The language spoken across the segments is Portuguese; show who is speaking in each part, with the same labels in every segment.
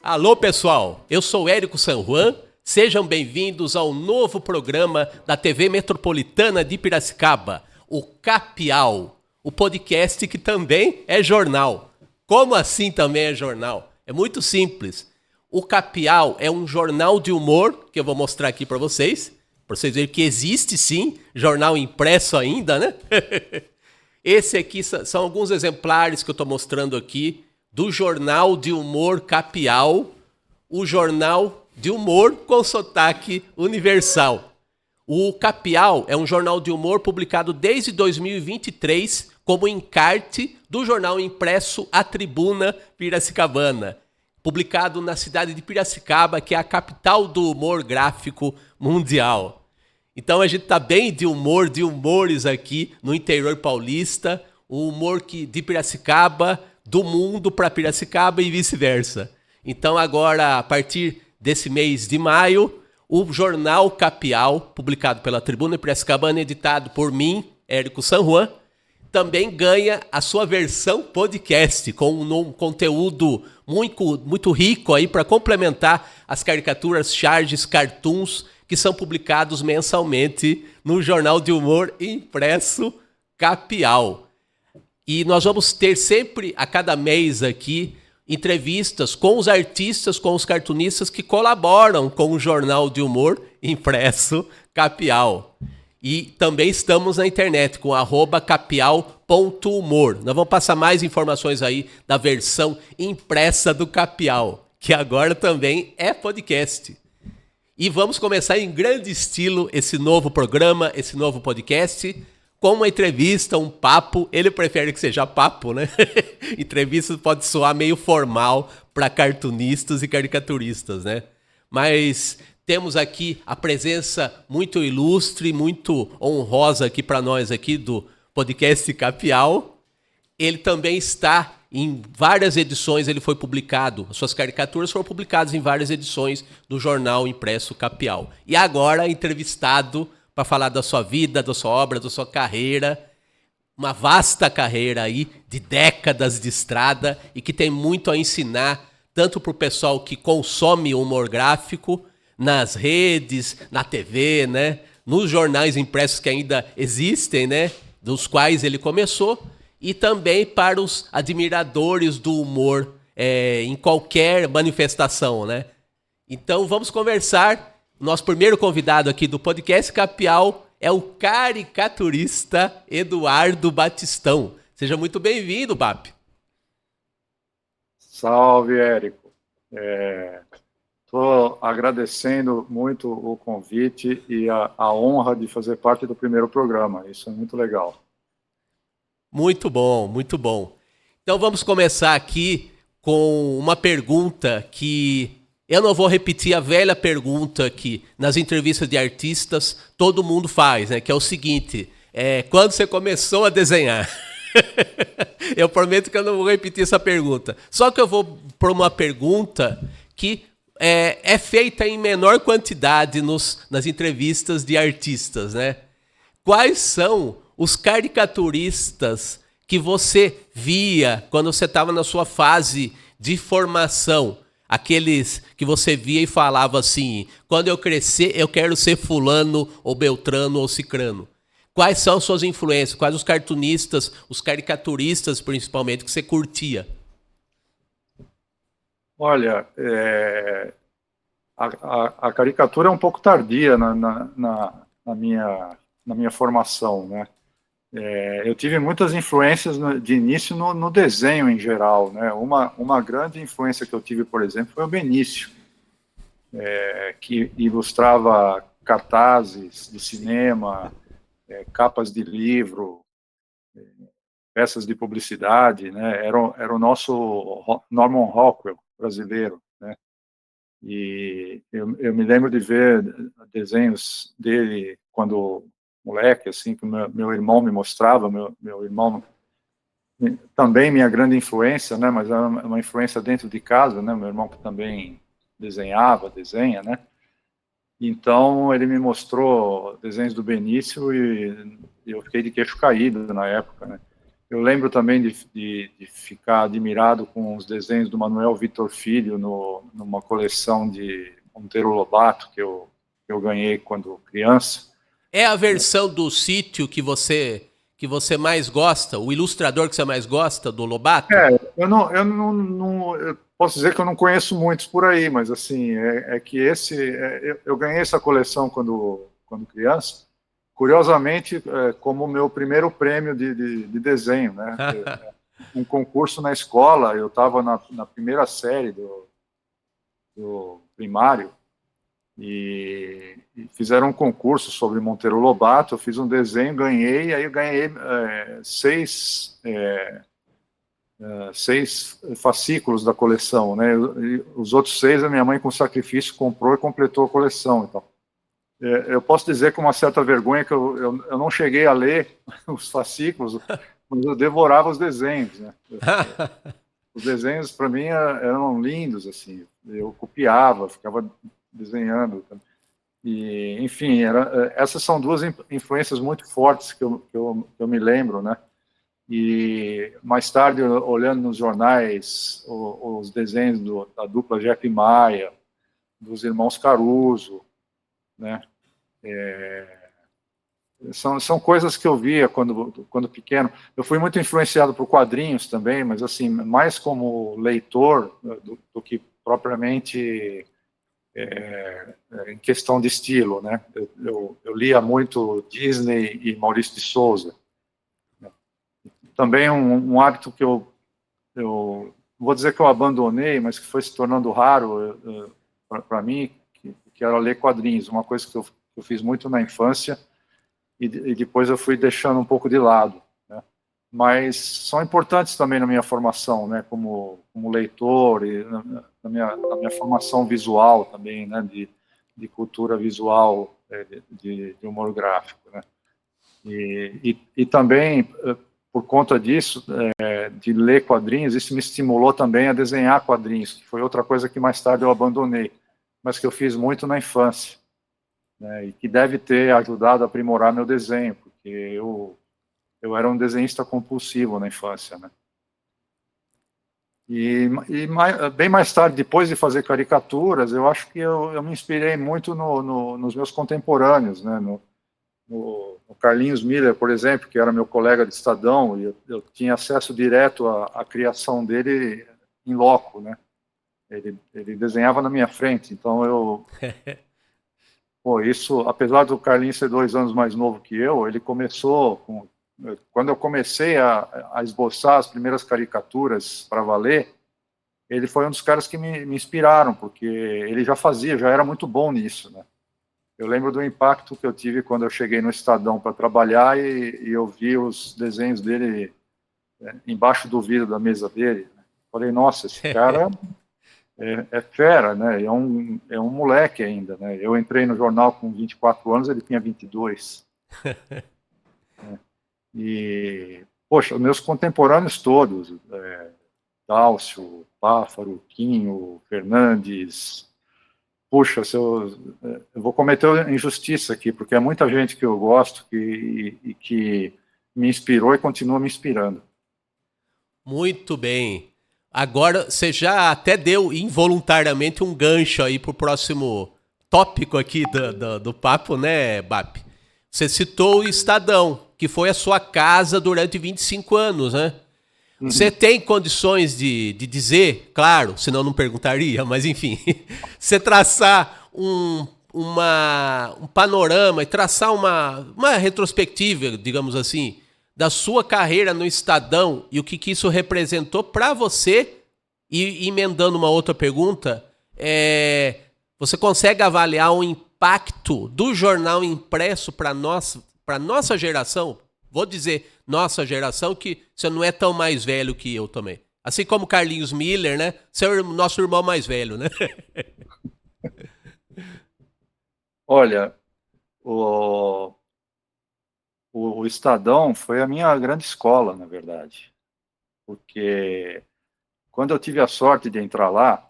Speaker 1: Alô, pessoal, eu sou Érico San Juan, sejam bem-vindos ao novo programa da TV Metropolitana de Piracicaba, o Capial, o podcast que também é jornal. Como assim também é jornal? É muito simples. O Capial é um jornal de humor, que eu vou mostrar aqui para vocês verem que existe sim, jornal impresso ainda, né? Esse aqui são alguns exemplares que eu estou mostrando aqui do Jornal de Humor Capial, o jornal de humor com sotaque universal. O Capial é um jornal de humor publicado desde 2023 como encarte do jornal impresso A Tribuna Piracicabana, publicado na cidade de Piracicaba, que é a capital do humor gráfico mundial. Então a gente está bem de humor, de humores aqui no interior paulista, o humor de Piracicaba, do mundo para Piracicaba e vice-versa. Então agora, a partir desse mês de maio, o Jornal Capial, publicado pela Tribuna Piracicabana, editado por mim, Érico San Juan, também ganha a sua versão podcast, com um conteúdo muito rico aí para complementar as caricaturas, charges, cartoons que são publicados mensalmente no Jornal de Humor impresso Capial. E nós vamos ter sempre, a cada mês aqui, entrevistas com os artistas, com os cartunistas que colaboram com o Jornal de Humor impresso Capial. E também estamos na internet com @capial.humor. Nós vamos passar mais informações aí da versão impressa do Capial, que agora também é podcast. E vamos começar em grande estilo esse novo programa, esse novo podcast, com uma entrevista, um papo. Ele prefere que seja papo, né? Entrevista pode soar meio formal para cartunistas e caricaturistas, né? Mas temos aqui a presença muito ilustre, muito honrosa aqui para nós aqui do podcast Capial. Ele também está em várias edições, ele foi publicado, suas caricaturas foram publicadas em várias edições do jornal impresso Capial. E agora entrevistado para falar da sua vida, da sua obra, da sua carreira, uma vasta carreira aí de décadas de estrada e que tem muito a ensinar, tanto para o pessoal que consome humor gráfico, nas redes, na TV, né? Nos jornais impressos que ainda existem, né? Dos quais ele começou, e também para os admiradores do humor em qualquer manifestação, né? Então vamos conversar. Nosso primeiro convidado aqui do podcast Capial é o caricaturista Eduardo Batistão. Seja muito bem-vindo, Bap.
Speaker 2: Salve, Érico. Estou agradecendo muito o convite e a honra de fazer parte do primeiro programa. Isso é muito legal.
Speaker 1: Muito bom, muito bom. Então vamos começar aqui com uma pergunta que eu não vou repetir a velha pergunta que nas entrevistas de artistas todo mundo faz, né? Que é o seguinte, quando você começou a desenhar? Eu prometo que eu não vou repetir essa pergunta. Só que eu vou pôr uma pergunta que é feita em menor quantidade nas entrevistas de artistas, né? Quais são os caricaturistas que você via quando você estava na sua fase de formação? Aqueles que você via e falava assim, quando eu crescer eu quero ser fulano ou beltrano ou cicrano. Quais são suas influências? Quais os cartunistas, os caricaturistas principalmente, que você curtia?
Speaker 2: Olha, a caricatura é um pouco tardia na minha formação, né? Eu tive muitas influências de início no desenho em geral, né? Uma grande influência que eu tive, por exemplo, foi o Benício, que ilustrava cartazes de cinema, capas de livro, peças de publicidade, né? Era o nosso Norman Rockwell brasileiro, né? E eu me lembro de ver desenhos dele quando moleque, assim, que meu irmão me mostrava, meu irmão também minha grande influência, né? Mas era uma influência dentro de casa, né? Meu irmão que também desenha, né? Então ele me mostrou desenhos do Benício e eu fiquei de queixo caído na época, né? Eu lembro também de ficar admirado com os desenhos do Manuel Vitor Filho numa coleção de Monteiro Lobato que eu ganhei quando criança.
Speaker 1: É a versão do sítio que você mais gosta, o ilustrador que você mais gosta do Lobato?
Speaker 2: Eu posso dizer que eu não conheço muitos por aí, mas assim, que eu ganhei essa coleção quando criança, curiosamente, como meu primeiro prêmio de desenho, né? Um concurso na escola, eu estava na primeira série do primário, e fizeram um concurso sobre Monteiro Lobato, eu fiz um desenho, ganhei, aí eu ganhei seis fascículos da coleção, né? E os outros 6 a minha mãe com sacrifício comprou e completou a coleção. Então, eu posso dizer com uma certa vergonha que eu não cheguei a ler os fascículos, mas eu devorava os desenhos, né? Os desenhos para mim eram lindos, assim. Eu copiava, ficava desenhando. E, enfim, essas são duas influências muito fortes que eu me lembro, né? E mais tarde, olhando nos jornais, os desenhos da dupla Jeff Maia, dos irmãos Caruso, né? São coisas que eu via quando pequeno. Eu fui muito influenciado por quadrinhos também, mas assim, mais como leitor do que propriamente em questão de estilo, né? Eu lia muito Disney e Maurício de Souza. Também um hábito que eu vou dizer que eu abandonei, mas que foi se tornando raro para mim, que era ler quadrinhos, uma coisa que eu fiz muito na infância e depois eu fui deixando um pouco de lado, né? Mas são importantes também na minha formação, né? Como leitor e na minha formação visual também, né? De cultura visual, de humor gráfico, né? E também, por conta disso, de ler quadrinhos, isso me estimulou também a desenhar quadrinhos, que foi outra coisa que mais tarde eu abandonei, mas que eu fiz muito na infância, né? E que deve ter ajudado a aprimorar meu desenho, porque eu era um desenhista compulsivo na infância, né? Bem mais tarde, depois de fazer caricaturas, eu acho que eu me inspirei muito nos meus contemporâneos, né? No Carlinhos Miller, por exemplo, que era meu colega de Estadão, e eu tinha acesso direto à criação dele em loco, né? Ele desenhava na minha frente, então isso, apesar do Carlinhos ser 2 anos mais novo que eu, ele começou quando eu comecei a esboçar as primeiras caricaturas para valer, ele foi um dos caras que me inspiraram, porque ele já era muito bom nisso, né? Eu lembro do impacto que eu tive quando eu cheguei no Estadão para trabalhar e eu vi os desenhos dele embaixo do vidro da mesa dele. Falei, nossa, esse cara é fera, né? É um moleque ainda, né? Eu entrei no jornal com 24 anos, ele tinha 22. E, poxa, meus contemporâneos todos, Dálcio, Páfaro, Quinho, Fernandes. Puxa, eu vou cometer injustiça aqui, porque é muita gente que eu gosto e que me inspirou e continua me inspirando.
Speaker 1: Muito bem. Agora, você já até deu involuntariamente um gancho aí pro próximo tópico aqui do papo, né, Bap? Você citou o Estadão, que foi a sua casa durante 25 anos, né? Você tem condições de dizer, claro, senão não perguntaria, mas enfim, você traçar um panorama e traçar uma retrospectiva, digamos assim, da sua carreira no Estadão e o que isso representou para você, e emendando uma outra pergunta, você consegue avaliar o impacto do jornal impresso para nossa geração? Vou dizer nossa geração, que você não é tão mais velho que eu também. Assim como Carlinhos Miller, né? Você é o nosso irmão mais velho, né?
Speaker 2: Olha, o Estadão foi a minha grande escola, na verdade. Porque quando eu tive a sorte de entrar lá,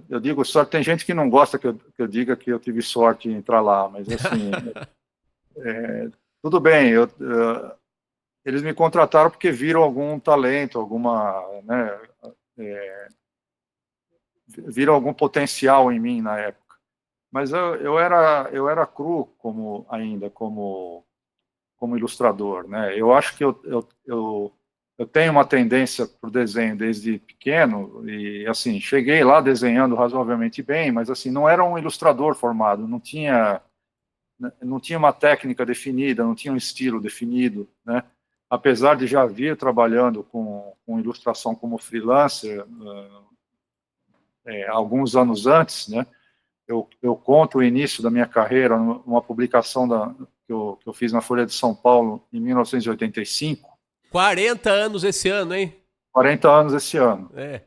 Speaker 2: eu digo sorte, tem gente que não gosta que eu diga que eu tive sorte em entrar lá, mas assim, tudo bem, eles me contrataram porque viram algum talento, né, viram algum potencial em mim na época. Mas eu era cru como ilustrador, né? Eu acho que eu tenho uma tendência para o desenho desde pequeno e, assim, cheguei lá desenhando razoavelmente bem, mas, assim, não era um ilustrador formado, não tinha uma técnica definida, não tinha um estilo definido, né? Apesar de já vir trabalhando com ilustração como freelancer alguns anos antes, né? Eu conto o início da minha carreira numa publicação que eu fiz na Folha de São Paulo em 1985.
Speaker 1: 40 anos esse ano, hein?
Speaker 2: 40 anos esse ano.
Speaker 1: É.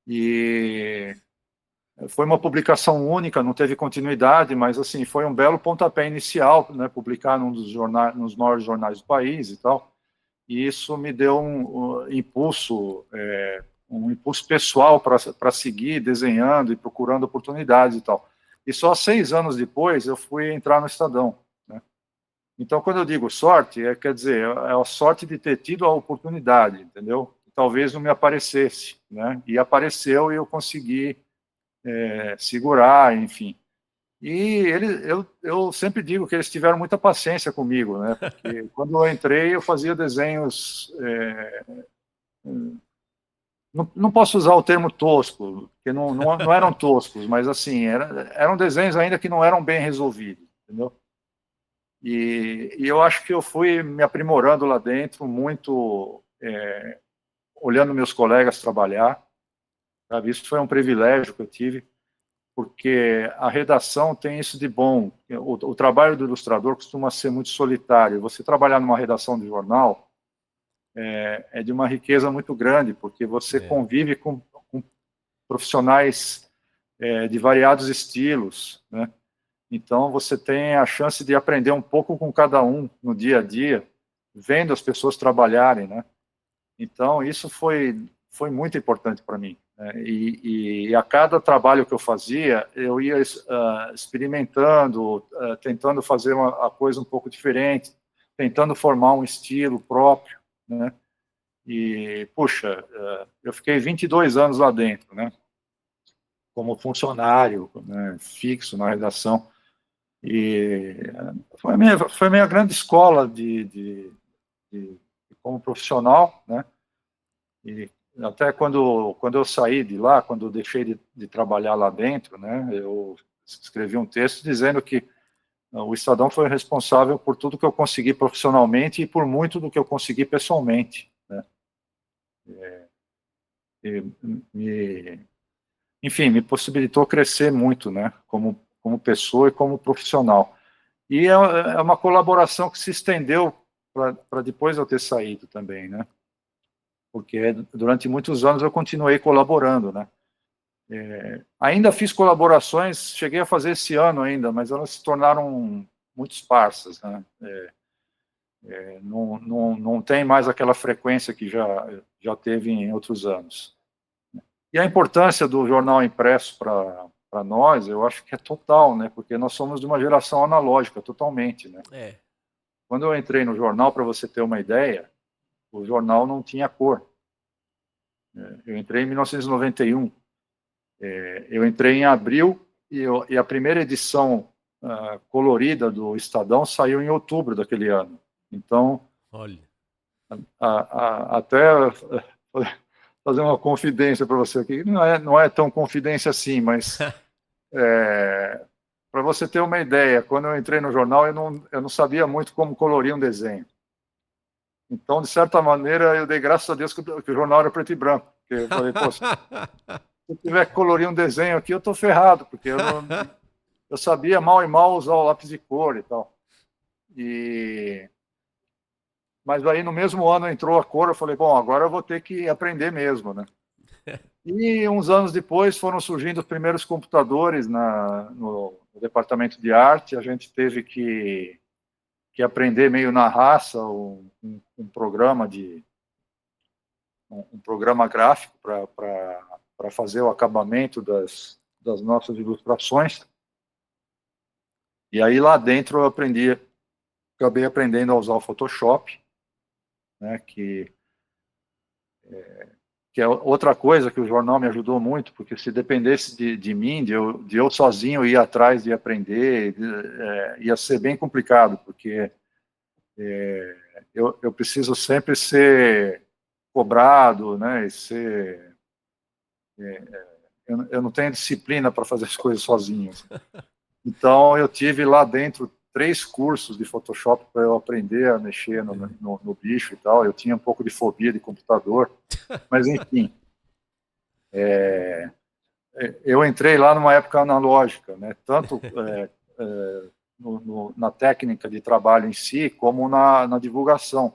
Speaker 2: E foi uma publicação única, não teve continuidade, mas, assim, foi um belo pontapé inicial, né? Publicar nos maiores jornais do país e tal. E isso me deu um impulso pessoal para seguir desenhando e procurando oportunidades e tal. E só 6 anos depois eu fui entrar no Estadão, né? Então, quando eu digo sorte, quer dizer, é a sorte de ter tido a oportunidade, entendeu? Talvez não me aparecesse, né? E apareceu e eu consegui segurar, enfim. E eu sempre digo que eles tiveram muita paciência comigo, né? Porque quando eu entrei, eu fazia desenhos... não posso usar o termo tosco, porque não eram toscos, mas, assim, eram desenhos ainda que não eram bem resolvidos, entendeu? E eu acho que eu fui me aprimorando lá dentro, muito olhando meus colegas trabalhar, sabe? Isso foi um privilégio que eu tive, porque a redação tem isso de bom. O trabalho do ilustrador costuma ser muito solitário. Você trabalhar numa redação de jornal é de uma riqueza muito grande, porque você convive com profissionais de variados estilos, né? Então, você tem a chance de aprender um pouco com cada um no dia a dia, vendo as pessoas trabalharem, né? Então, isso foi muito importante para mim, né? E a cada trabalho que eu fazia, eu ia experimentando, tentando fazer a coisa um pouco diferente, tentando formar um estilo próprio, né? E, puxa, eu fiquei 22 anos lá dentro, né? Como funcionário, né, fixo na redação. E foi a minha grande escola como profissional, né? E até quando eu saí de lá, quando eu deixei de trabalhar lá dentro, né, eu escrevi um texto dizendo que o Estadão foi responsável por tudo que eu consegui profissionalmente e por muito do que eu consegui pessoalmente, né? Enfim, me possibilitou crescer muito, né, como pessoa e como profissional. E é uma colaboração que se estendeu para depois eu ter saído também, né? Porque durante muitos anos eu continuei colaborando, né? Ainda fiz colaborações, cheguei a fazer esse ano ainda, mas elas se tornaram muito esparsas, né? Não tem mais aquela frequência que já teve em outros anos. E a importância do jornal impresso para nós, eu acho que é total, né? Porque nós somos de uma geração analógica, totalmente, né? Quando eu entrei no jornal, para você ter uma ideia, o jornal não tinha cor. Eu entrei em 1991. Eu entrei em abril e a primeira edição colorida do Estadão saiu em outubro daquele ano. Então,
Speaker 1: olha,
Speaker 2: até fazer uma confidência para você aqui, não é tão confidência assim, mas para você ter uma ideia, quando eu entrei no jornal, eu não sabia muito como colorir um desenho. Então, de certa maneira, eu dei graças a Deus que o jornal era preto e branco. Porque eu falei, pô, se eu tiver que colorir um desenho aqui, eu estou ferrado, porque eu sabia mal e mal usar o lápis de cor e tal. Mas aí, no mesmo ano, entrou a cor, eu falei, bom, agora eu vou ter que aprender mesmo, né? E uns anos depois foram surgindo os primeiros computadores no departamento de arte, a gente teve que aprender meio na raça um programa gráfico para fazer o acabamento das nossas ilustrações. E aí lá dentro eu acabei aprendendo a usar o Photoshop, né, que é outra coisa que o jornal me ajudou muito, porque se dependesse de mim, de eu sozinho ir atrás de aprender, ia ser bem complicado, porque eu preciso sempre ser cobrado, né, eu não tenho disciplina para fazer as coisas sozinho. Então, eu tive lá dentro 3 cursos de Photoshop para eu aprender a mexer no bicho e tal. Eu tinha um pouco de fobia de computador, mas enfim. Eu entrei lá numa época analógica, né? Tanto na técnica de trabalho em si, como na divulgação.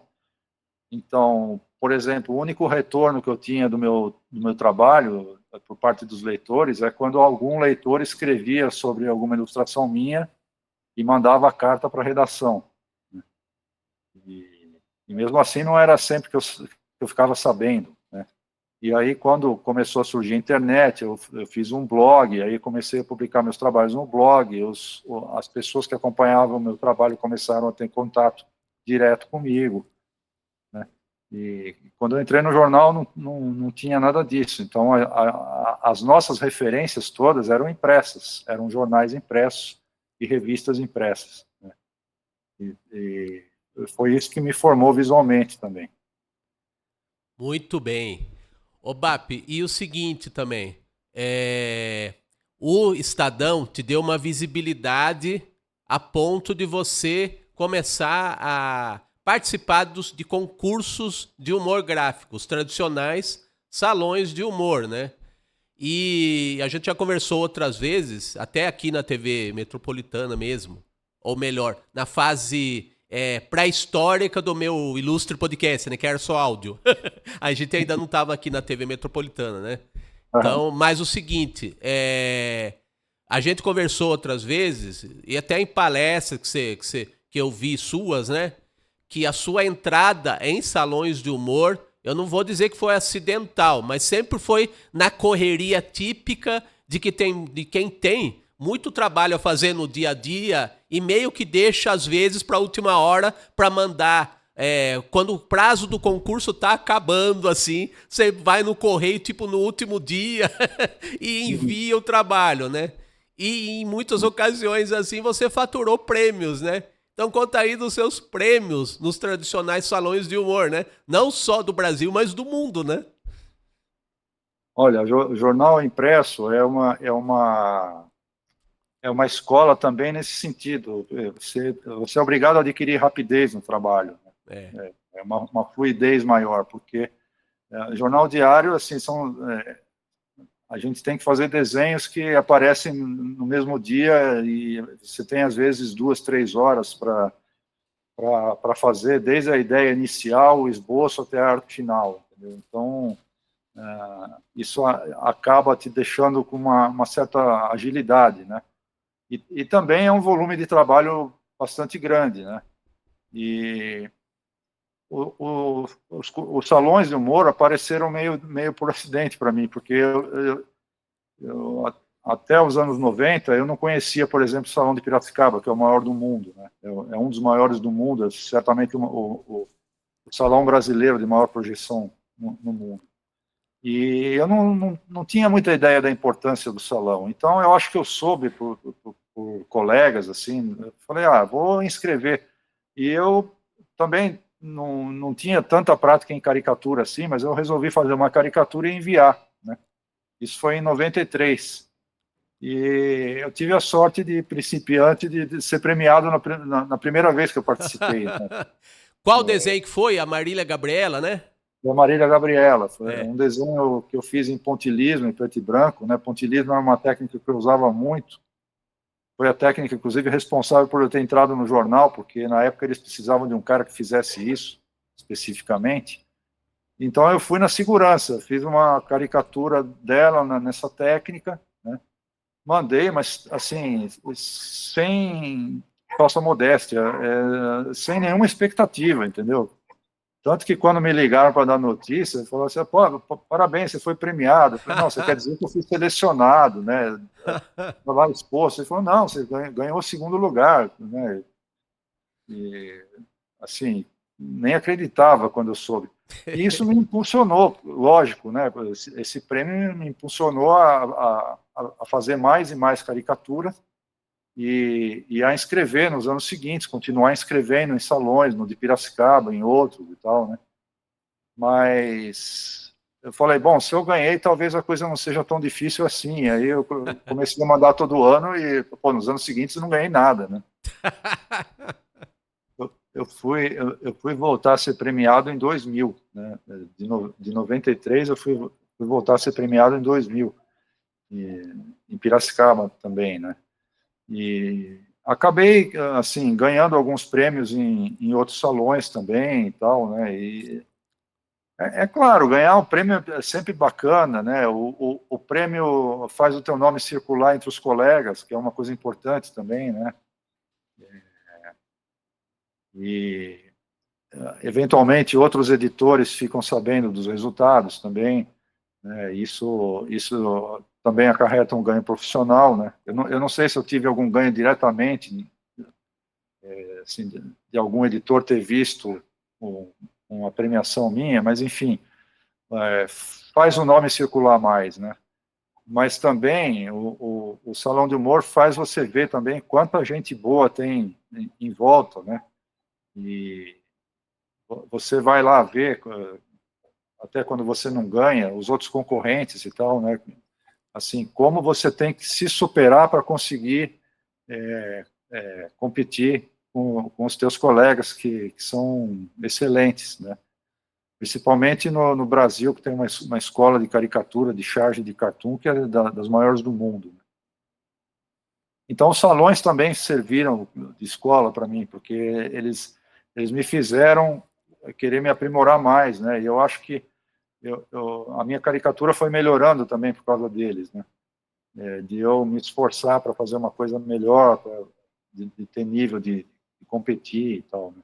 Speaker 2: Então, por exemplo, o único retorno que eu tinha do meu trabalho, por parte dos leitores, é quando algum leitor escrevia sobre alguma ilustração minha e mandava a carta para a redação. E mesmo assim não era sempre que eu ficava sabendo, né? E aí, quando começou a surgir a internet, eu fiz um blog, aí comecei a publicar meus trabalhos no blog, as pessoas que acompanhavam o meu trabalho começaram a ter contato direto comigo, né? E quando eu entrei no jornal, não tinha nada disso. Então, as nossas referências todas eram impressas, eram jornais impressos e revistas impressas, né? E foi isso que me formou visualmente também.
Speaker 1: Muito bem. Ô Bap, e o seguinte também, o Estadão te deu uma visibilidade a ponto de você começar a participar de concursos de humor gráfico, os tradicionais salões de humor, né? E a gente já conversou outras vezes, até aqui na TV Metropolitana mesmo, ou melhor, na fase pré-histórica do meu ilustre podcast, né, que era só áudio. A gente ainda não estava aqui na TV Metropolitana, né? Então, mas o seguinte, a gente conversou outras vezes, e até em palestras que eu vi suas, né? Que a sua entrada em salões de humor, eu não vou dizer que foi acidental, mas sempre foi na correria típica de quem tem muito trabalho a fazer no dia a dia e meio que deixa, às vezes, para a última hora para mandar. Quando o prazo do concurso tá acabando, assim, você vai no correio, tipo, no último dia e envia o trabalho, né? E em muitas ocasiões, assim, você faturou prêmios, né? Então conta aí dos seus prêmios nos tradicionais salões de humor, né? Não só do Brasil, mas do mundo, né?
Speaker 2: Olha, o jornal impresso é uma escola também nesse sentido. Você é obrigado a adquirir rapidez no trabalho, né? É uma fluidez maior, porque jornal diário, assim, a gente tem que fazer desenhos que aparecem no mesmo dia e você tem, às vezes, 2, 3 horas para fazer, desde a ideia inicial, o esboço, até a arte final, entendeu? Então, isso acaba te deixando com uma certa agilidade, né? E também é um volume de trabalho bastante grande, né? E os salões de humor apareceram meio por acidente para mim, porque até os anos 90 eu não conhecia, por exemplo, o Salão de Piracicaba, que é o maior do mundo, né? É um dos maiores do mundo, é certamente o salão brasileiro de maior projeção no mundo. E eu não tinha muita ideia da importância do salão. Então, eu acho que eu soube por colegas, assim, eu falei, vou inscrever. E eu também não tinha tanta prática em caricatura assim, mas eu resolvi fazer uma caricatura e enviar, né? Isso foi em 93. E eu tive a sorte de principiante de ser premiado na primeira vez que eu participei, né?
Speaker 1: Qual desenho que foi? A Marília Gabriela, né?
Speaker 2: Da Marília Gabriela. Foi um desenho que eu fiz em pontilhismo, em preto e branco, né? Pontilhismo era uma técnica que eu usava muito. Foi a técnica, inclusive, responsável por eu ter entrado no jornal, porque na época eles precisavam de um cara que fizesse isso, especificamente. Então eu fui na segurança, fiz uma caricatura dela nessa técnica, né? Mandei, mas assim, sem falsa modéstia, sem nenhuma expectativa, entendeu? Tanto que quando me ligaram para dar notícia, falaram assim, pô, parabéns, você foi premiado. Eu falei, não, você quer dizer que eu fui selecionado, né? Estava lá exposto. Ele falou, não, você ganhou o segundo lugar, né? E, assim, nem acreditava quando eu soube. E isso me impulsionou, lógico, né? Esse prêmio me impulsionou a fazer mais e mais caricatura e a inscrever nos anos seguintes, continuar inscrevendo em salões, no de Piracicaba, em outros e tal, né? Mas eu falei, bom, se eu ganhei, talvez a coisa não seja tão difícil assim. Aí eu comecei a mandar todo ano e, pô, nos anos seguintes eu não ganhei nada, né? Eu fui voltar a ser premiado em 2000, né? De 93 eu fui voltar a ser premiado em 2000, em Piracicaba também, né? E acabei, assim, ganhando alguns prêmios em outros salões também e tal, né? E é claro, ganhar um prêmio é sempre bacana, né? O prêmio faz o teu nome circular entre os colegas, que é uma coisa importante também, né? E eventualmente outros editores ficam sabendo dos resultados também, né? Isso também acarreta um ganho profissional, né? Eu não sei se eu tive algum ganho diretamente, assim, de algum editor ter visto uma premiação minha, mas enfim, faz o nome circular mais, né? Mas também o Salão de Humor faz você ver também quanta gente boa tem em volta, né? E você vai lá ver, até quando você não ganha, os outros concorrentes e tal, né? Assim, como você tem que se superar para conseguir competir com os teus colegas que são excelentes, né? Principalmente no Brasil, que tem uma escola de caricatura, de charge de cartoon, que é das maiores do mundo. Então, os salões também serviram de escola para mim, porque eles me fizeram querer me aprimorar mais, né? E eu acho que a minha caricatura foi melhorando também por causa deles, né? De eu me esforçar para fazer uma coisa melhor, de ter nível de competir e tal, né?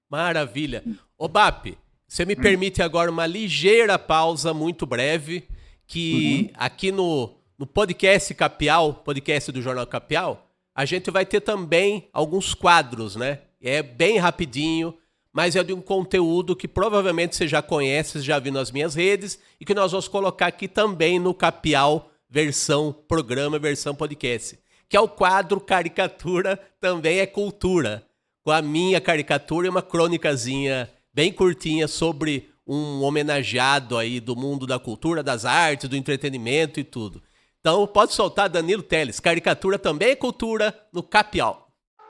Speaker 1: Maravilha. Ô, Bap, você me permite agora uma ligeira pausa muito breve, que aqui no podcast Capial, podcast do Jornal Capial, a gente vai ter também alguns quadros, né? É bem rapidinho, mas é de um conteúdo que provavelmente você já conhece, já viu nas minhas redes, e que nós vamos colocar aqui também no Capial, versão programa, versão podcast, que é o quadro Caricatura Também é Cultura, com a minha caricatura e uma crônicazinha bem curtinha sobre um homenageado aí do mundo da cultura, das artes, do entretenimento e tudo. Então pode soltar, Danilo Teles. Caricatura também é cultura no Capial.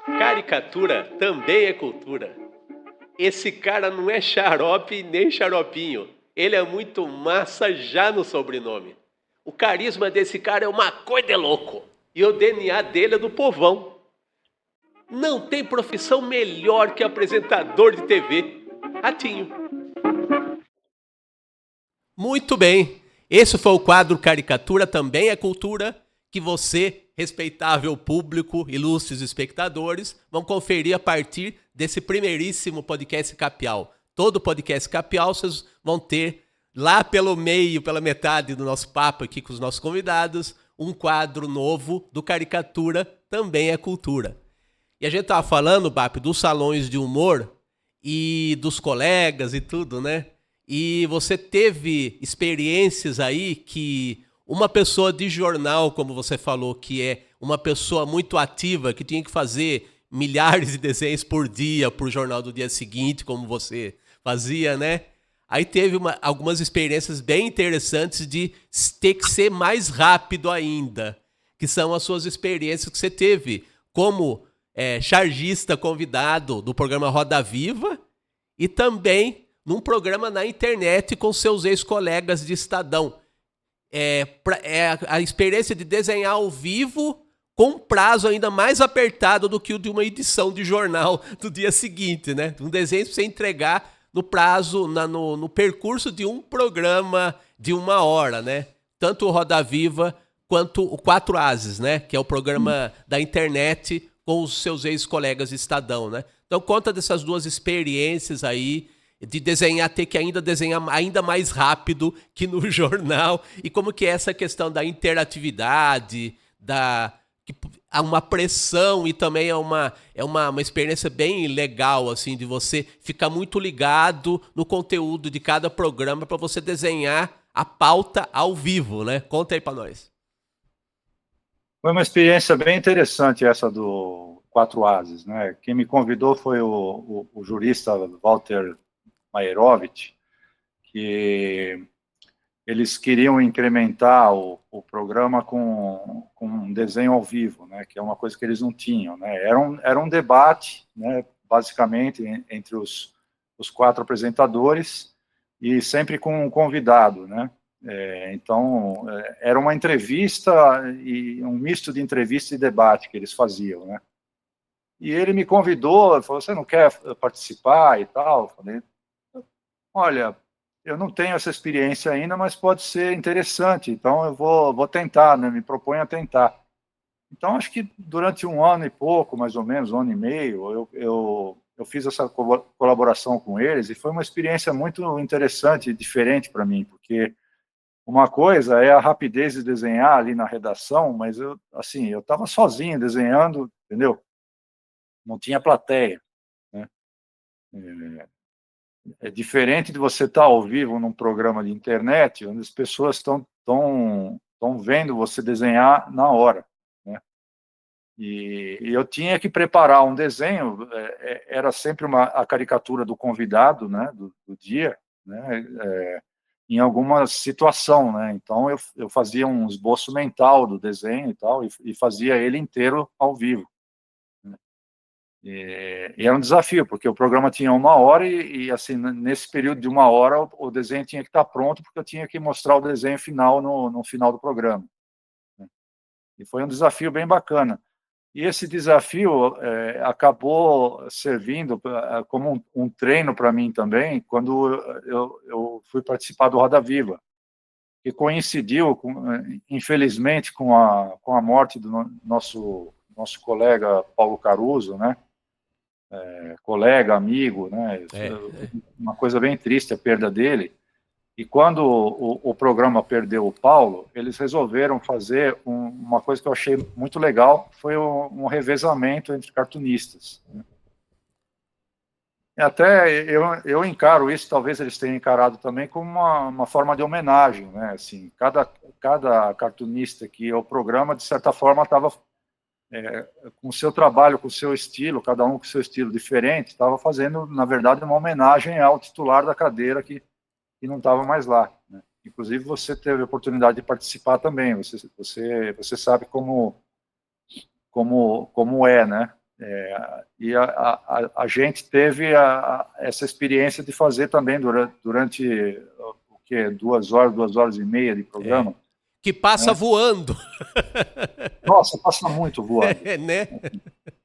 Speaker 1: Caricatura também é cultura. Esse cara não é xarope nem xaropinho. Ele é muito massa já no sobrenome. O carisma desse cara é uma coisa de louco. E o DNA dele é do povão. Não tem profissão melhor que apresentador de TV. Ratinho. Muito bem. Esse foi o quadro Caricatura Também é Cultura, que você, respeitável público, ilustres espectadores, vão conferir a partir desse primeiríssimo podcast Capial. Todo podcast Capial vocês vão ter lá pelo meio, pela metade do nosso papo aqui com os nossos convidados, um quadro novo do Caricatura Também é Cultura. E a gente estava falando, Bap, dos salões de humor e dos colegas e tudo, né? E você teve experiências aí que uma pessoa de jornal, como você falou, que é uma pessoa muito ativa, que tinha que fazer milhares de desenhos por dia para o jornal do dia seguinte, como você fazia, né? Aí teve algumas experiências bem interessantes de ter que ser mais rápido ainda, que são as suas experiências que você teve como chargista convidado do programa Roda Viva e também num programa na internet com seus ex-colegas de Estadão. A experiência de desenhar ao vivo com um prazo ainda mais apertado do que o de uma edição de jornal do dia seguinte, né? Um desenho para você entregar no prazo, no percurso de um programa de 1 hora, né? Tanto o Roda Viva quanto o Quatro Ases, né? Que é o programa da internet com os seus ex-colegas de Estadão, né? Então conta dessas duas experiências aí, de desenhar, ter que ainda desenhar ainda mais rápido que no jornal, e como que é essa questão da interatividade, há uma pressão e também uma experiência bem legal, assim, de você ficar muito ligado no conteúdo de cada programa para você desenhar a pauta ao vivo, né? Conta aí para nós.
Speaker 2: Foi uma experiência bem interessante essa do Quatro Ases, né? Quem me convidou foi o jurista Walter Maierovitch, que eles queriam incrementar o programa com um desenho ao vivo, né? Que é uma coisa que eles não tinham, né? Era um debate, né? Basicamente entre os quatro apresentadores e sempre com um convidado, né? Então, era uma entrevista e um misto de entrevista e debate que eles faziam, né? E ele me convidou, falou, você não quer participar e tal? Eu falei, olha, eu não tenho essa experiência ainda, mas pode ser interessante, então eu vou tentar, né? Me proponho a tentar. Então, acho que durante um ano e pouco, mais ou menos, um ano e meio, eu fiz essa colaboração com eles e foi uma experiência muito interessante e diferente para mim, porque uma coisa é a rapidez de desenhar ali na redação, mas eu estava sozinho desenhando, entendeu? Não tinha plateia, né? É diferente de você estar ao vivo num programa de internet, onde as pessoas estão vendo você desenhar na hora, né? E eu tinha que preparar um desenho, era sempre a caricatura do convidado, né, do dia, né, em alguma situação, né? Então eu fazia um esboço mental do desenho e tal, e fazia ele inteiro ao vivo. E era um desafio, porque o programa tinha uma hora e assim, nesse período de uma hora, o desenho tinha que estar pronto, porque eu tinha que mostrar o desenho final no final do programa, né? E foi um desafio bem bacana. E esse desafio acabou servindo como um treino para mim também, quando eu fui participar do Roda Viva, que coincidiu, infelizmente, com a morte do nosso colega Paulo Caruso, né? Colega, amigo, né? Uma coisa bem triste a perda dele. E quando o programa perdeu o Paulo, eles resolveram fazer uma coisa que eu achei muito legal, foi um revezamento entre cartunistas. E até eu encaro isso, talvez eles tenham encarado também como uma forma de homenagem, né? Assim, cada cartunista que ia ao programa, de certa forma, estava com o seu trabalho, com o seu estilo, cada um com o seu estilo diferente, estava fazendo, na verdade, uma homenagem ao titular da cadeira que não estava mais lá, né? Inclusive, você teve a oportunidade de participar também, você sabe como é, né? E a gente teve essa experiência de fazer também durante o quê? 2 horas e meia de programa.
Speaker 1: Que passa
Speaker 2: né?
Speaker 1: voando.
Speaker 2: Nossa, passa muito voando.
Speaker 1: Né?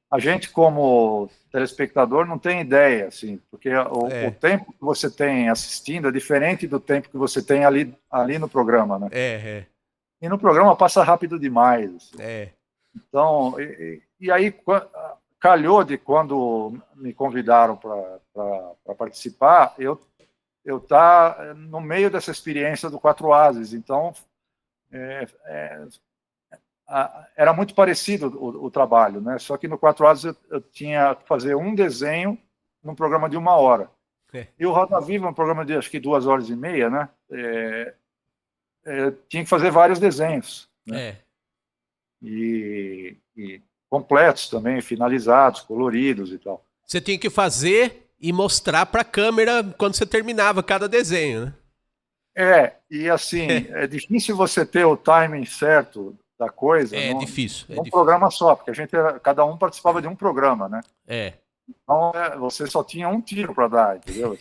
Speaker 2: A gente, como telespectador, não tem ideia, assim, porque o tempo que você tem assistindo é diferente do tempo que você tem ali no programa, né? E no programa passa rápido demais. Assim. Então, e aí calhou de quando me convidaram para participar, eu tá no meio dessa experiência do Quatro Ases. Então, era muito parecido o trabalho, né? Só que no Quatro Ases eu tinha que fazer um desenho num programa de 1 hora. E o Roda Viva, um programa de acho que 2 horas e meia, né? Tinha que fazer vários desenhos, né? E completos também, finalizados, coloridos e tal.
Speaker 1: Você tinha que fazer e mostrar para a câmera quando você terminava cada desenho, né?
Speaker 2: E assim, é difícil você ter o timing certo da coisa
Speaker 1: difícil,
Speaker 2: num programa só, porque cada um participava de um programa, né? Então, você só tinha um tiro para dar, entendeu?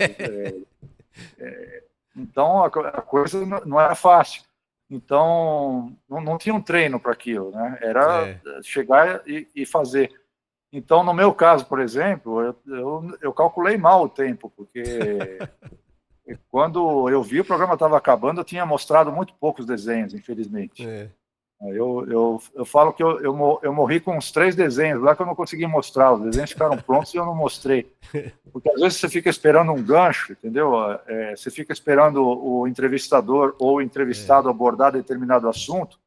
Speaker 2: Então, a coisa não era fácil. Então, não tinha um treino para aquilo, né? Era chegar e fazer. Então, no meu caso, por exemplo, eu calculei mal o tempo, porque quando eu vi o programa estava acabando, eu tinha mostrado muito poucos desenhos, infelizmente. Eu falo que eu morri com uns 3 desenhos lá que eu não consegui mostrar. Os desenhos ficaram prontos e eu não mostrei. Porque às vezes você fica esperando um gancho, entendeu? Você fica esperando o entrevistador ou o entrevistado abordar determinado assunto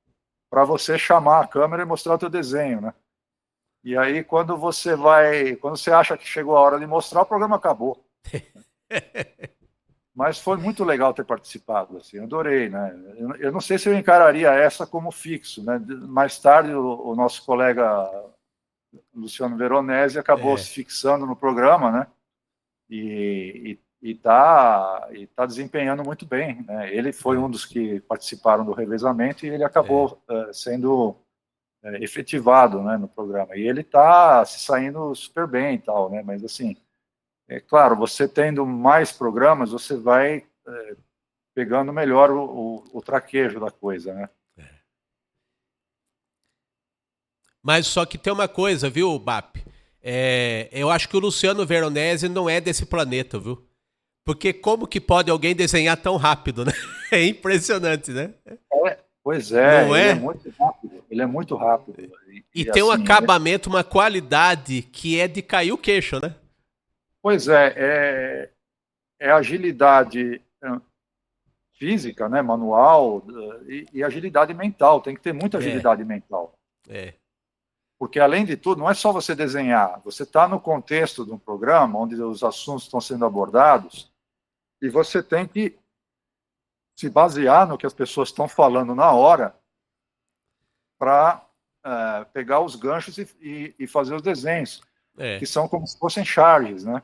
Speaker 2: para você chamar a câmera e mostrar o teu desenho, né? E aí, quando você acha que chegou a hora de mostrar, o programa acabou. Mas foi muito legal ter participado, assim, adorei, né? Eu não sei se eu encararia essa como fixo, né? Mais tarde, o nosso colega Luciano Veronese acabou se fixando no programa, né? E tá desempenhando muito bem, né? Ele foi um dos que participaram do revezamento e ele acabou sendo efetivado, né, no programa. E ele está se saindo super bem e tal, né? Mas assim, é claro, você tendo mais programas, você vai pegando melhor o traquejo da coisa, né?
Speaker 1: Mas só que tem uma coisa, viu, BAP? Eu acho que o Luciano Veronese não é desse planeta, viu? Porque como que pode alguém desenhar tão rápido, né? É impressionante, né?
Speaker 2: Pois é,
Speaker 1: não é?
Speaker 2: Ele é muito rápido. Ele é muito rápido.
Speaker 1: E tem um acabamento, uma qualidade que é de cair o queixo, né?
Speaker 2: Pois é agilidade física, né, manual, e agilidade mental. Tem que ter muita agilidade mental. Porque, além de tudo, não é só você desenhar. Você está no contexto de um programa onde os assuntos estão sendo abordados e você tem que se basear no que as pessoas estão falando na hora para pegar os ganchos e fazer os desenhos, que são como se fossem charges, né?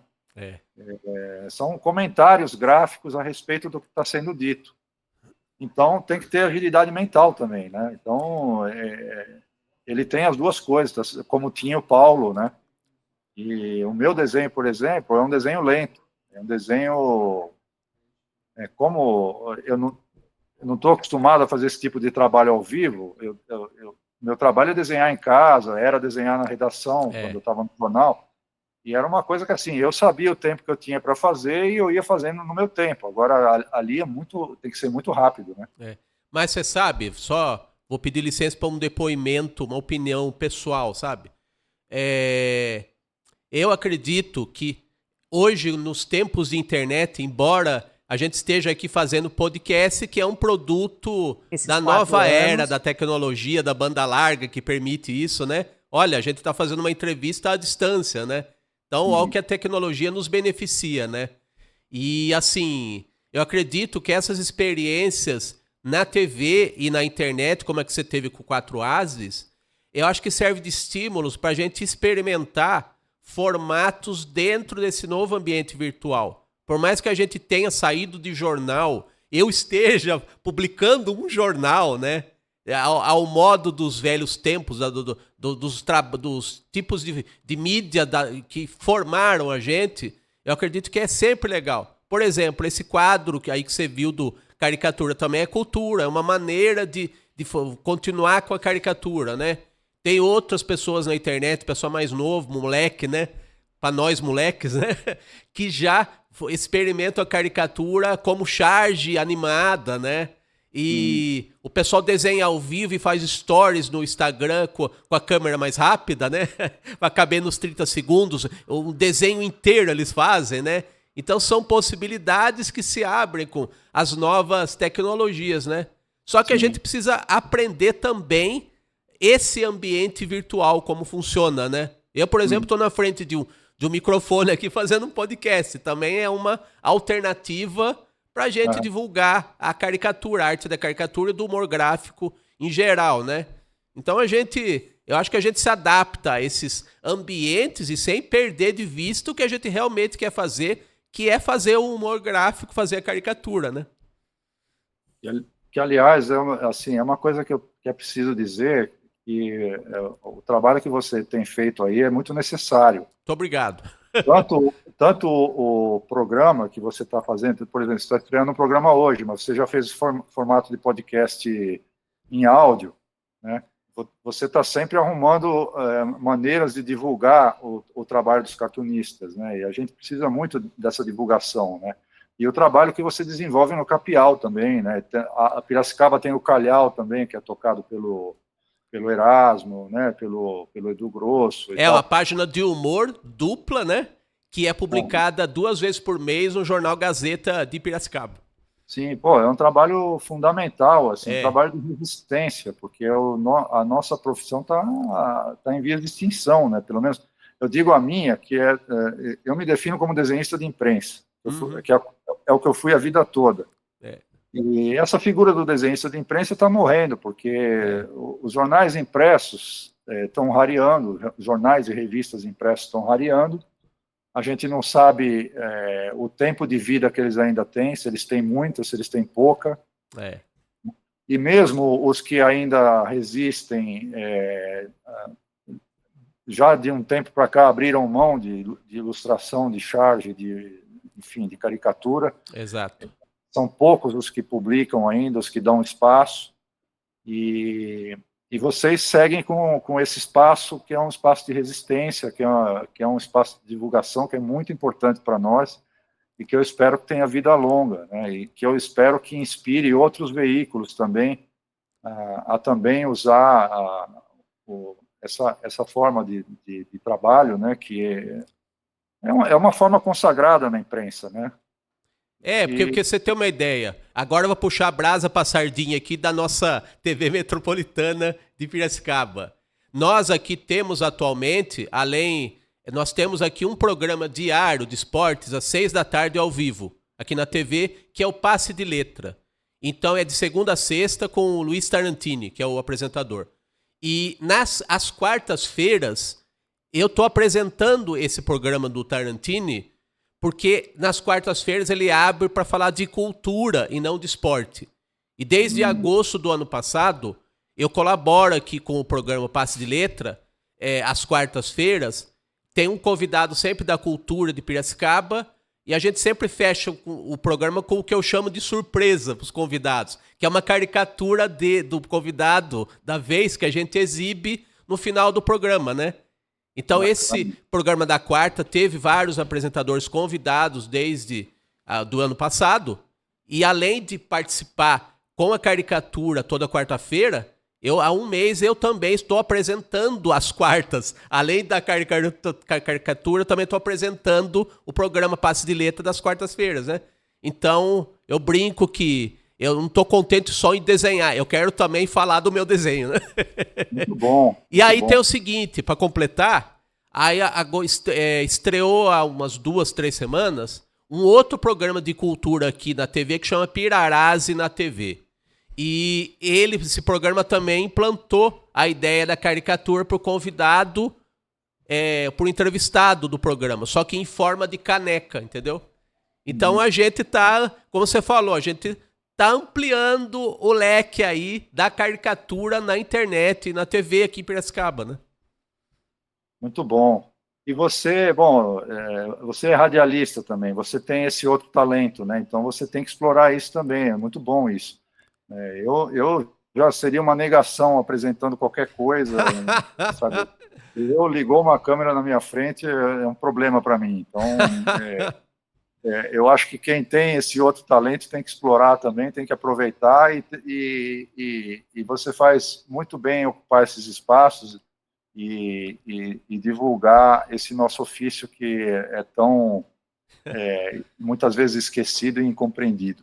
Speaker 2: São comentários gráficos a respeito do que está sendo dito. Então, tem que ter agilidade mental também, né? Então, ele tem as duas coisas, como tinha o Paulo, né? E o meu desenho, por exemplo, é um desenho lento. É um desenho... como eu não estou acostumado a fazer esse tipo de trabalho ao vivo, meu trabalho é desenhar em casa, era desenhar na redação, quando eu estava no jornal, e era uma coisa que, assim, eu sabia o tempo que eu tinha para fazer e eu ia fazendo no meu tempo. Agora, ali tem que ser muito rápido, né?
Speaker 1: Mas você sabe, só vou pedir licença para um depoimento, uma opinião pessoal, sabe? Eu acredito que hoje, nos tempos de internet, embora a gente esteja aqui fazendo podcast, que é um produto da nova era da tecnologia, da banda larga, que permite isso, né? Olha, a gente está fazendo uma entrevista à distância, né? Então, olha o que a tecnologia nos beneficia, né? E, assim, eu acredito que essas experiências na TV e na internet, como é que você teve com o 4 Ases, eu acho que serve de estímulos para a gente experimentar formatos dentro desse novo ambiente virtual. Por mais que a gente tenha saído de jornal, eu esteja publicando um jornal, né? Ao modo dos velhos tempos, dos tipos de mídia que formaram a gente, eu acredito que é sempre legal. Por exemplo, esse quadro aí que você viu do caricatura também é cultura, é uma maneira de continuar com a caricatura, né? Tem outras pessoas na internet, pessoal mais novo, moleque, né? Para nós moleques, né? Que já experimentam a caricatura como charge animada, né? E o pessoal desenha ao vivo e faz stories no Instagram com a câmera mais rápida, né? Vai caber nos 30 segundos. O desenho inteiro eles fazem, né? Então são possibilidades que se abrem com as novas tecnologias, né? Só que a gente precisa aprender também esse ambiente virtual, como funciona, né? Eu, por exemplo, estou na frente de um microfone aqui fazendo um podcast. Também é uma alternativa para a gente divulgar a caricatura, a arte da caricatura e do humor gráfico em geral, né? Então eu acho que a gente se adapta a esses ambientes e sem perder de vista o que a gente realmente quer fazer, que é fazer o humor gráfico, fazer a caricatura, né?
Speaker 2: Que aliás, é uma coisa que é preciso dizer, que o trabalho que você tem feito aí é muito necessário.
Speaker 1: Muito obrigado.
Speaker 2: Tanto o programa que você está fazendo, por exemplo, você está criando um programa hoje, mas você já fez formato de podcast em áudio, né? Você está sempre arrumando maneiras de divulgar o trabalho dos cartunistas, né? E a gente precisa muito dessa divulgação, né? E o trabalho que você desenvolve no Capial também, né? A Piracicaba tem o Calhau também, que é tocado pelo Erasmo, né? Pelo Edu Grosso.
Speaker 1: Uma página de humor dupla, né? Que é publicada 2 vezes por mês no jornal Gazeta de Piracicaba.
Speaker 2: Sim, pô, é um trabalho fundamental, assim, um
Speaker 1: É,
Speaker 2: trabalho de resistência, porque a nossa profissão tá em vias de extinção, né? Pelo menos eu digo a minha, eu me defino como desenhista de imprensa,
Speaker 1: uhum,
Speaker 2: é o que eu fui a vida toda.
Speaker 1: é,
Speaker 2: E essa figura do desenhista de imprensa está morrendo, porque
Speaker 1: é,
Speaker 2: os jornais impressos estão rareando, jornais e revistas impressos estão rareando. A gente não sabe o tempo de vida que eles ainda têm, se eles têm muita, se eles têm pouca.
Speaker 1: é.
Speaker 2: E mesmo os que ainda resistem, já de um tempo para cá abriram mão de ilustração, de charge, enfim, de caricatura.
Speaker 1: Exato.
Speaker 2: São poucos os que publicam ainda, os que dão espaço. E vocês seguem com esse espaço, que é um espaço de resistência, que é um espaço de divulgação que é muito importante para nós e que eu espero que tenha vida longa, né? E que eu espero que inspire outros veículos também a também usar essa forma de trabalho, né? Que é uma forma consagrada na imprensa, né?
Speaker 1: É,
Speaker 2: E
Speaker 1: porque você tem uma ideia. Agora eu vou puxar a brasa pra sardinha aqui da nossa TV Metropolitana de Piracicaba. Nós aqui temos atualmente, nós temos aqui um programa diário de esportes às 6 da tarde ao vivo, aqui na TV, que é o Passe de Letra. Então é de segunda a sexta com o Luiz Tarantini, que é o apresentador. E às quartas-feiras, eu tô apresentando esse programa do Tarantini porque nas quartas-feiras ele abre para falar de cultura e não de esporte. E desde agosto do ano passado, eu colaboro aqui com o programa Passe de Letra, às quartas-feiras. Tem um convidado sempre da cultura de Piracicaba e a gente sempre fecha o programa com o que eu chamo de surpresa para os convidados, que é uma caricatura do convidado da vez que a gente exibe no final do programa, né? Então, esse programa da quarta teve vários apresentadores convidados desde do ano passado. E além de participar com a caricatura toda quarta-feira, há um mês eu também estou apresentando as quartas. Além da caricatura, também estou apresentando o programa Passe de Letra das quartas-feiras, né? Então, eu brinco que eu não estou contente só em desenhar, eu quero também falar do meu desenho, né?
Speaker 2: muito bom,
Speaker 1: E
Speaker 2: muito
Speaker 1: aí tem
Speaker 2: bom.
Speaker 1: o seguinte, para completar, aí estreou há umas 2, 3 semanas um outro programa de cultura aqui na TV que chama Pirarase na TV. E esse programa também implantou a ideia da caricatura para o convidado, para o entrevistado do programa, só que em forma de caneca, entendeu? Então a gente tá, como você falou, a gente tá ampliando o leque aí da caricatura na internet e na TV aqui em Piracicaba, né?
Speaker 2: Muito bom. E você, bom, você é radialista também, você tem esse outro talento, né? Então você tem que explorar isso também, é muito bom isso. Eu já seria uma negação apresentando qualquer coisa, sabe? Eu ligou uma câmera na minha frente, é um problema para mim. Então, eu acho que quem tem esse outro talento tem que explorar também, tem que aproveitar e você faz muito bem ocupar esses espaços e divulgar esse nosso ofício que é tão, muitas vezes esquecido e incompreendido.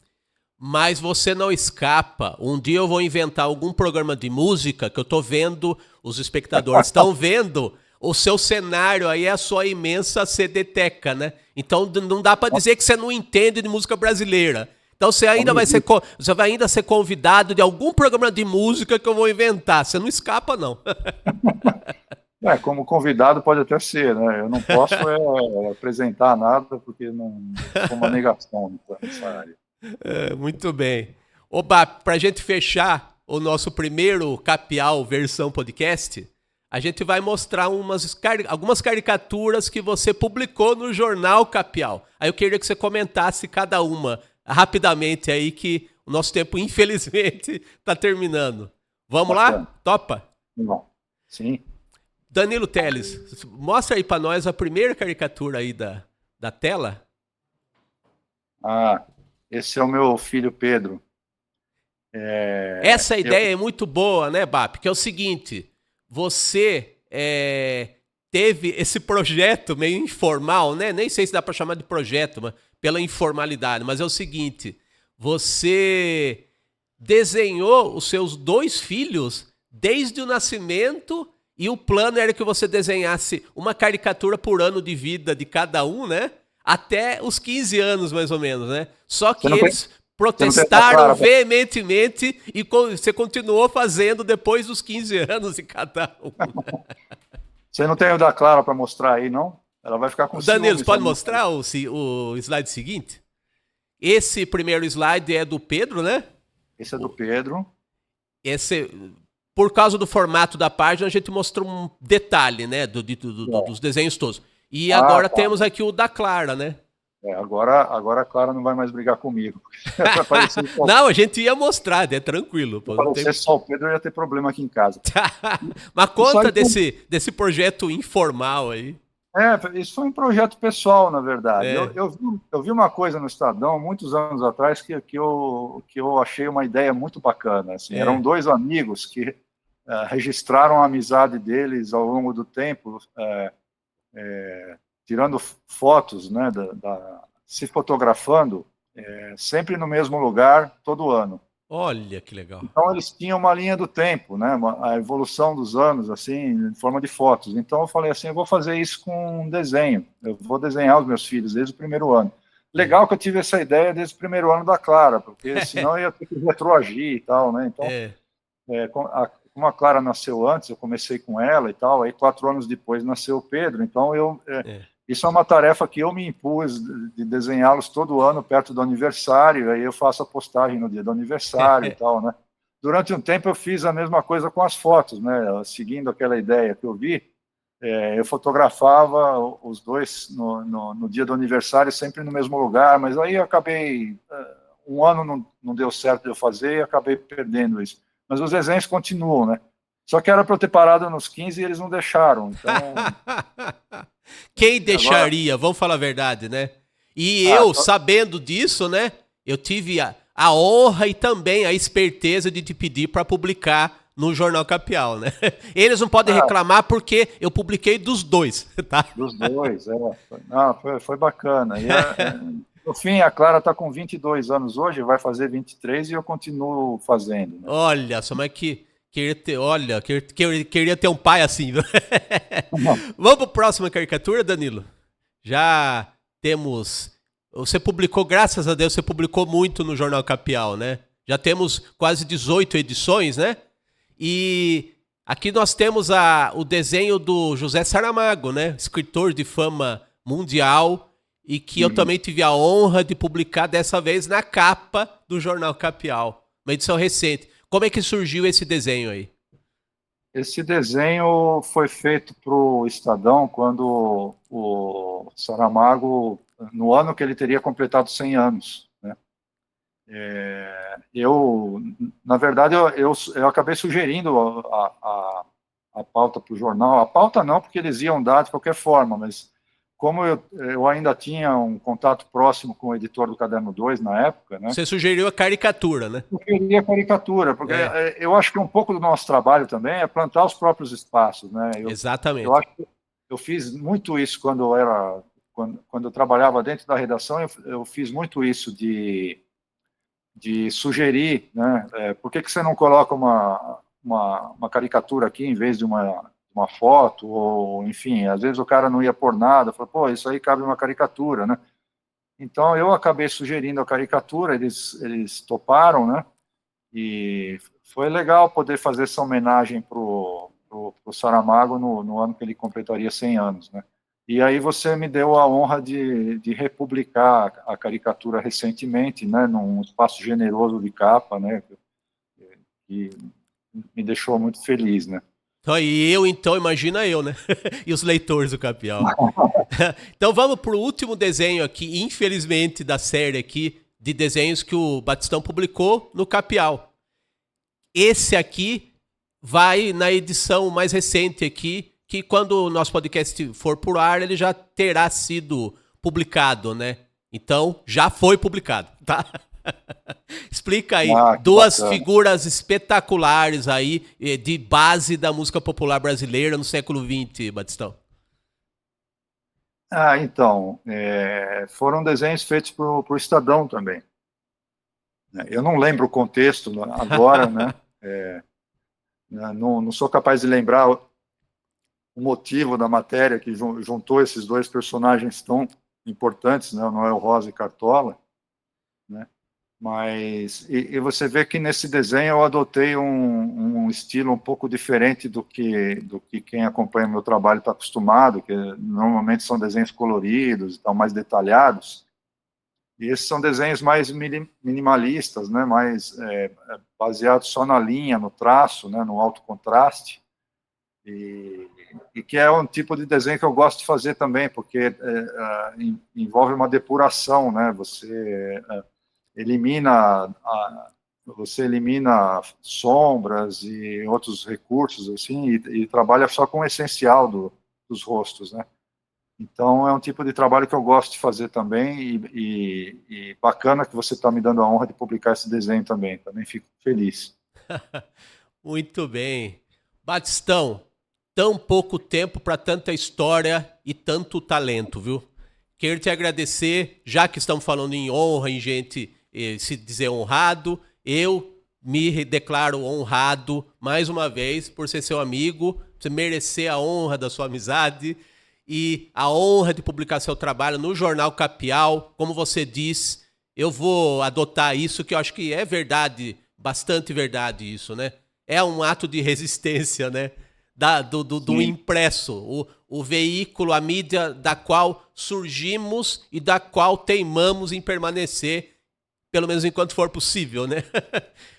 Speaker 1: Mas você não escapa. Um dia eu vou inventar algum programa de música que eu tô vendo, os espectadores estão vendo, o seu cenário aí é a sua imensa CD-teca, né? Então não dá para dizer que você não entende de música brasileira. Então você ainda você vai ainda ser convidado de algum programa de música que eu vou inventar. Você não escapa, não.
Speaker 2: Como convidado pode até ser, né? Eu não posso apresentar nada porque não sou uma negação nessa área.
Speaker 1: Muito bem. Oba, pra gente fechar o nosso primeiro Capial versão podcast, a gente vai mostrar algumas caricaturas que você publicou no jornal Capial. Aí eu queria que você comentasse cada uma rapidamente aí, que o nosso tempo, infelizmente, tá terminando. Vamos
Speaker 2: Bacana.
Speaker 1: lá? Topa?
Speaker 2: Bom, sim.
Speaker 1: Danilo Teles, mostra aí pra nós a primeira caricatura aí da tela.
Speaker 2: Esse é o meu filho Pedro.
Speaker 1: Essa ideia é muito boa, né, Bap? Que é o seguinte, você teve esse projeto meio informal, né? Nem sei se dá para chamar de projeto, mas pela informalidade. Mas é o seguinte, você desenhou os seus 2 filhos desde o nascimento e o plano era que você desenhasse uma caricatura por ano de vida de cada um, né? Até os 15 anos, mais ou menos, né? Só que eles protestaram veementemente e você continuou fazendo depois dos 15 anos de cada um.
Speaker 2: Você não tem o da Clara para mostrar aí, não? Ela vai ficar com
Speaker 1: Danilo,
Speaker 2: ciúmes,
Speaker 1: pode mostrar o slide seguinte? Esse primeiro slide é do Pedro, né?
Speaker 2: Esse é do Pedro.
Speaker 1: Esse, por causa do formato da página, a gente mostrou um detalhe, né? Dos desenhos todos. E agora temos aqui o da Clara, né?
Speaker 2: Agora a Clara não vai mais brigar comigo.
Speaker 1: Não, a gente ia mostrar, é tranquilo.
Speaker 2: Se aparecer só o Pedro, eu ia ter problema aqui em casa.
Speaker 1: Mas conta desse projeto informal aí.
Speaker 2: Isso foi um projeto pessoal, na verdade. Eu vi uma coisa no Estadão, muitos anos atrás, que eu achei uma ideia muito bacana. Assim. Eram 2 amigos que registraram a amizade deles ao longo do tempo, tirando fotos, né, se fotografando, sempre no mesmo lugar, todo ano.
Speaker 1: Olha que legal.
Speaker 2: Então eles tinham uma linha do tempo, né, a evolução dos anos, assim, em forma de fotos. Então eu falei assim, eu vou fazer isso com um desenho. Eu vou desenhar os meus filhos desde o primeiro ano. Legal que eu tive essa ideia desde o primeiro ano da Clara, porque senão eu ia ter que retroagir e tal, né? Então, como a Clara nasceu antes, eu comecei com ela e tal, aí 4 anos depois nasceu o Pedro, então isso é uma tarefa que eu me impus de desenhá-los todo ano perto do aniversário, aí eu faço a postagem no dia do aniversário e tal, né? Durante um tempo eu fiz a mesma coisa com as fotos, né? Seguindo aquela ideia que eu vi, eu fotografava os 2 no dia do aniversário, sempre no mesmo lugar, mas aí eu acabei, um ano não deu certo de eu fazer e acabei perdendo isso. Mas os desenhos continuam, né? Só que era para eu ter parado nos 15 e eles não deixaram. Então...
Speaker 1: Quem deixaria? Vamos falar a verdade, né? E eu, sabendo disso, né? Eu tive a honra e também a esperteza de te pedir para publicar no Jornal Capial, né? Eles não podem reclamar porque eu publiquei dos 2, tá?
Speaker 2: Dos 2, foi bacana. E, no fim, a Clara está com 22 anos hoje, vai fazer 23 e eu continuo fazendo. Né?
Speaker 1: Olha, só mais que queria ter um pai assim. Vamos para a próxima caricatura, Danilo? Já temos... Você publicou, graças a Deus, você publicou muito no Jornal Capial, né? Já temos quase 18 edições, né? E aqui nós temos o desenho do José Saramago, né? Escritor de fama mundial e que eu também tive a honra de publicar dessa vez na capa do Jornal Capial, uma edição recente. Como é que surgiu esse desenho aí?
Speaker 2: Esse desenho foi feito para o Estadão quando o Saramago, no ano que ele teria completado 100 anos. Né? Na verdade, eu acabei sugerindo a pauta para o jornal. A pauta não, porque eles iam dar de qualquer forma, mas como eu ainda tinha um contato próximo com o editor do Caderno 2 na época... Né?
Speaker 1: Você sugeriu a caricatura, né?
Speaker 2: Eu queria a caricatura, porque eu acho que um pouco do nosso trabalho também é plantar os próprios espaços. Né?
Speaker 1: Exatamente.
Speaker 2: Eu acho que eu fiz muito isso quando eu trabalhava dentro da redação, eu fiz muito isso de sugerir, né? Por que você não coloca uma caricatura aqui em vez de uma foto, ou enfim, às vezes o cara não ia pôr nada, falou, pô, isso aí cabe uma caricatura, né? Então eu acabei sugerindo a caricatura, eles toparam, né? E foi legal poder fazer essa homenagem pro Saramago no ano que ele completaria 100 anos, né? E aí você me deu a honra de republicar a caricatura recentemente, né? Num espaço generoso de capa, né? E me deixou muito feliz, né?
Speaker 1: E então, imagina eu, né? E os leitores do Capial. Então vamos para o último desenho aqui, infelizmente, da série aqui de desenhos que o Batistão publicou no Capial. Esse aqui vai na edição mais recente aqui, que quando o nosso podcast for por ar, ele já terá sido publicado, né? Então, já foi publicado, tá? Explica aí, 2 figuras espetaculares aí de base da música popular brasileira no século XX, Batistão.
Speaker 2: Então, foram desenhos feitos para o Estadão também. Eu não lembro o contexto agora, né? Não sou capaz de lembrar o motivo da matéria que juntou esses dois personagens tão importantes, né? O Noel Rosa e Cartola, né? Mas e você vê que nesse desenho eu adotei um estilo um pouco diferente do que quem acompanha meu trabalho está acostumado, que normalmente são desenhos coloridos e tal, mais detalhados. E esses são desenhos mais minimalistas, né? Mais baseados só na linha, no traço, né? No alto contraste. E que é um tipo de desenho que eu gosto de fazer também, porque envolve uma depuração, né? Você elimina sombras e outros recursos assim, e trabalha só com o essencial dos rostos, né? Então é um tipo de trabalho que eu gosto de fazer também, e bacana que você está me dando a honra de publicar esse desenho também fico feliz.
Speaker 1: Muito bem. Batistão, tão pouco tempo para tanta história e tanto talento, viu? Quero te agradecer, já que estamos falando em honra, em gente se dizer honrado, eu me declaro honrado mais uma vez por ser seu amigo, por merecer a honra da sua amizade e a honra de publicar seu trabalho no Jornal Capial. Como você diz, eu vou adotar isso, que eu acho que é verdade, bastante verdade isso, né? É um ato de resistência, né? Do impresso, o veículo, a mídia da qual surgimos e da qual teimamos em permanecer, pelo menos enquanto for possível, né?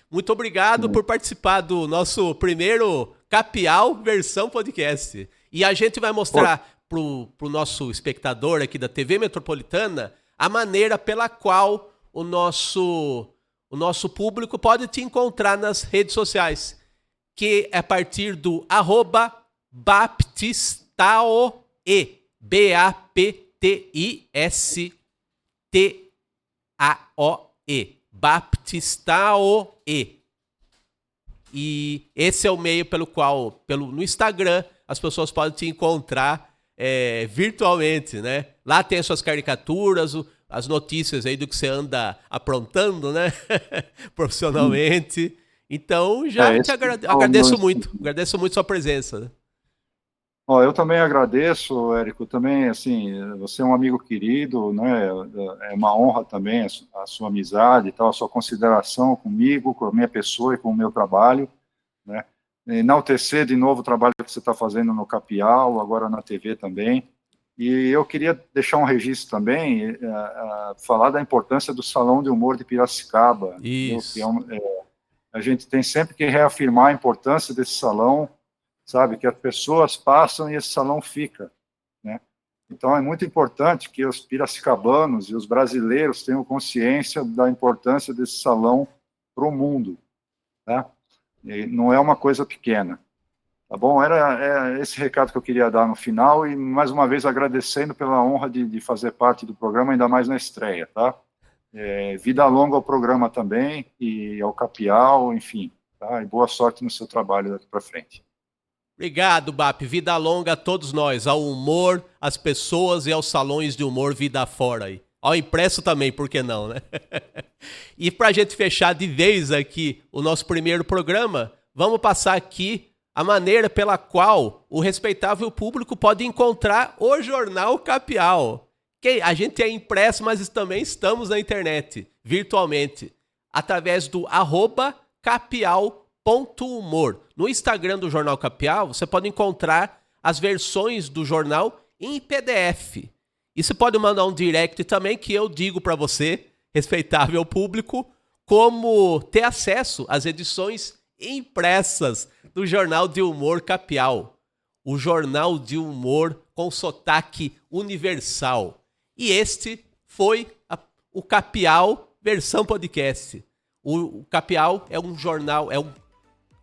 Speaker 1: Muito obrigado por participar do nosso primeiro Capial versão podcast. E a gente vai mostrar pro nosso espectador aqui da TV Metropolitana a maneira pela qual o nosso público pode te encontrar nas redes sociais, que é a partir do @baptistaoe, BAPTISTAOE, Baptistaoe. E esse é o meio pelo qual, no Instagram, as pessoas podem te encontrar virtualmente, né? Lá tem as suas caricaturas, as notícias aí do que você anda aprontando, né? Profissionalmente. Então, já te agradeço muito. Agradeço muito sua presença. Né?
Speaker 2: Eu também agradeço, Érico. Também, assim, você é um amigo querido, né? É uma honra também a sua amizade e tal, a sua consideração comigo, com a minha pessoa e com o meu trabalho, né? Enaltecer de novo o trabalho que você está fazendo no Capial, agora na TV também. E eu queria deixar um registro também, falar da importância do Salão de Humor de Piracicaba.
Speaker 1: Isso.
Speaker 2: Que a gente tem sempre que reafirmar a importância desse salão, sabe, que as pessoas passam e esse salão fica, né? Então é muito importante que os piracicabanos e os brasileiros tenham consciência da importância desse salão para o mundo, tá? E não é uma coisa pequena, tá bom? Era esse recado que eu queria dar no final, e mais uma vez agradecendo pela honra de fazer parte do programa, ainda mais na estreia, tá? Vida longa ao programa também, e ao Capial, enfim, tá? E boa sorte no seu trabalho daqui para frente.
Speaker 1: Obrigado, BAP. Vida longa a todos nós, ao humor, às pessoas e aos salões de humor vida fora aí. Ao impresso também, por que não, né? E pra gente fechar de vez aqui o nosso primeiro programa, vamos passar aqui a maneira pela qual o respeitável público pode encontrar o Jornal Capial. Que a gente é impresso, mas também estamos na internet, virtualmente, através do @capial.humor. No Instagram do Jornal Capial, você pode encontrar as versões do jornal em PDF. E você pode mandar um direct também, que eu digo para você, respeitável público, como ter acesso às edições impressas do Jornal de Humor Capial. O Jornal de Humor com sotaque universal. E este foi o Capial versão podcast. O Capial é um jornal, é um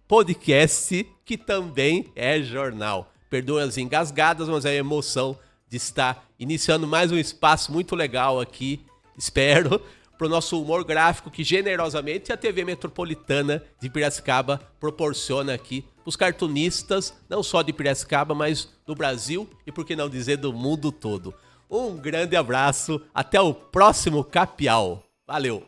Speaker 1: podcast que também é jornal. Perdoem as engasgadas, mas é a emoção de estar iniciando mais um espaço muito legal aqui, espero, para o nosso humor gráfico que generosamente a TV Metropolitana de Piracicaba proporciona aqui para os cartunistas, não só de Piracicaba, mas do Brasil e, por que não dizer, do mundo todo. Um grande abraço, até o próximo Capial. Valeu!